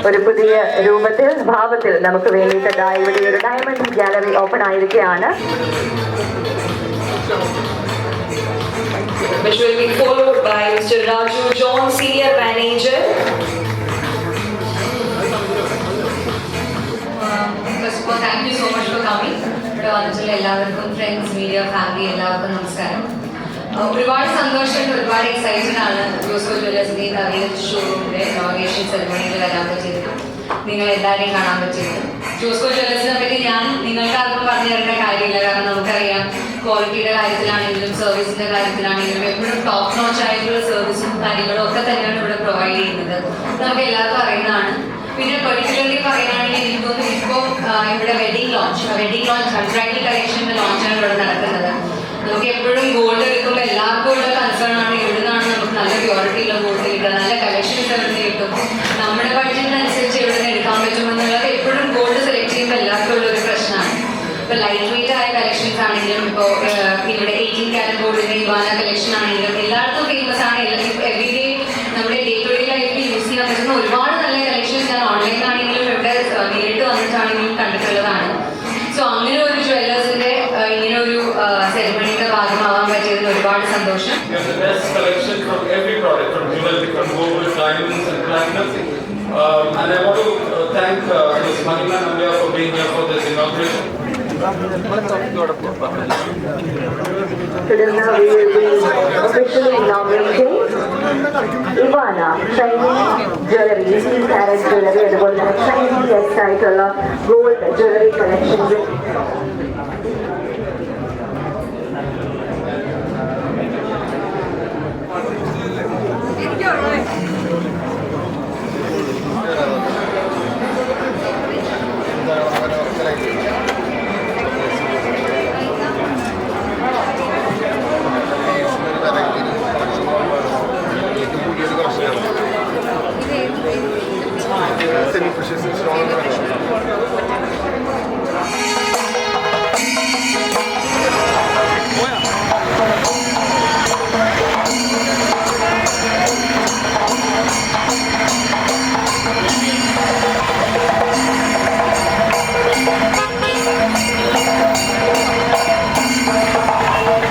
ഒരു പുതിയ രൂപത്തിൽ ഭാവത്തിൽ നമുക്ക് വേണ്ടിയിട്ട് ഇവിടെ ഒരു ഡയമണ്ട് ഗാലറി ഓപ്പൺ ആയിരിക്കുകയാണ്. Which will be followed by Mr. Raju John, Senior Manager. First of all, thank you so much for coming. ഇവിടെ വന്നിട്ടുള്ള എല്ലാവർക്കും ഫ്രണ്ട്സ്, മീഡിയ, ഫാമിലി എല്ലാവർക്കും നമസ്കാരം. ഒരുപാട് സന്തോഷമുണ്ട്, ഒരുപാട് എക്സൈറ്റഡ് ആണ് ജോസ്കോ ജ്വല്ലേഴ്സിന്റെ ഷോറൂമിന്റെ ഇനോഗ്രേഷൻ സെറമണിയിൽ വരാൻ പറ്റിയത്, നിങ്ങൾ എല്ലാവരെയും കാണാൻ പറ്റിയത്. ജോസ്കോ ജ്വല്ലേഴ്സിനെ പറ്റി ഞാൻ നിങ്ങൾക്ക് ആർക്കും പറഞ്ഞു തരേണ്ട കാര്യമില്ല. കാരണം നമുക്കറിയാം, ക്വാളിറ്റിയുടെ കാര്യത്തിലാണെങ്കിലും സർവീസിന്റെ കാര്യത്തിലാണെങ്കിലും എപ്പോഴും ടോപ്പ് നോച്ച് ആയിട്ടുള്ള സർവീസും കാര്യങ്ങളും ഒക്കെ തന്നെയാണ് ഇവിടെ പ്രൊവൈഡ് ചെയ്യുന്നത്. നമുക്ക് എല്ലാവർക്കും അറിയുന്നതാണ്. പിന്നെ പെർട്ടിക്കുലർലി പറയുകയാണെങ്കിൽ എനിക്ക് തോന്നുന്നു ഇപ്പോൾ ഇവിടെ വെഡിങ് ലോഞ്ച് ബ്രൈഡൽ കളക്ഷൻ്റെ ലോഞ്ചാണ് ഇവിടെ നടക്കുന്നത്. നമുക്ക് എപ്പോഴും ഗോൾഡ് എടുക്കുമ്പോൾ എല്ലാവർക്കും ഉള്ള കൺസേൺ ആണ്, എവിടുന്നാണ് നമുക്ക് നല്ല പ്യൂരിറ്റി ഉള്ള ഗോൾഡ് കിട്ടുക, നല്ല കളക്ഷൻസ് എവിടെ കിട്ടും, നമ്മുടെ ബഡ്ജറ്റിനനുസരിച്ച് എവിടെ നിന്ന് എടുക്കാൻ പറ്റുമെന്നുള്ളത് എപ്പോഴും ഗോൾഡ് സെലക്ട് ചെയ്യുമ്പോൾ എല്ലാവർക്കും ഉള്ളൊരു പ്രശ്നമാണ്. ഇപ്പോൾ ലൈറ്റ് വെയിറ്റ് ആയ കളക്ഷൻസ് ആണെങ്കിലും, ഇപ്പോൾ ഇവിടെ 18 കാരറ്റ് ഗോൾഡിൻ്റെ ഇവാന കളക്ഷൻ ആണെങ്കിലും എല്ലാവർക്കും ഫേമസ് ആണ്. എവരിഡേ നമ്മുടെ ഡേ ടു ഡേ ലൈഫിൽ യൂസ് ചെയ്യാൻ പറ്റുന്ന ഒരുപാട് നല്ല കളക്ഷൻസ് ഞാൻ ഓൺലൈനിലാണെങ്കിലും ഇവിടെ നേരിട്ട് വന്നിട്ടാണെങ്കിലും കണ്ടിട്ടുള്ളതാണ്. സോ അങ്ങനെ ഒരു ജ്വല്ലേഴ്സിന്റെ ഇങ്ങനെ ഒരു സെറിമണിയുടെ ഭാഗമാവാൻ പറ്റിയതിൽ ഒരുപാട് സന്തോഷം. And I want to thank Ms. Mahima Nambiar for being here for this inauguration. Today now we will be officially inaugurating Ivana Shining Jewelry, 18 carat jewelry, അതുപോലെ തന്നെ Chinese ആയിട്ടുള്ള gold jewelry collections. Semi-precious.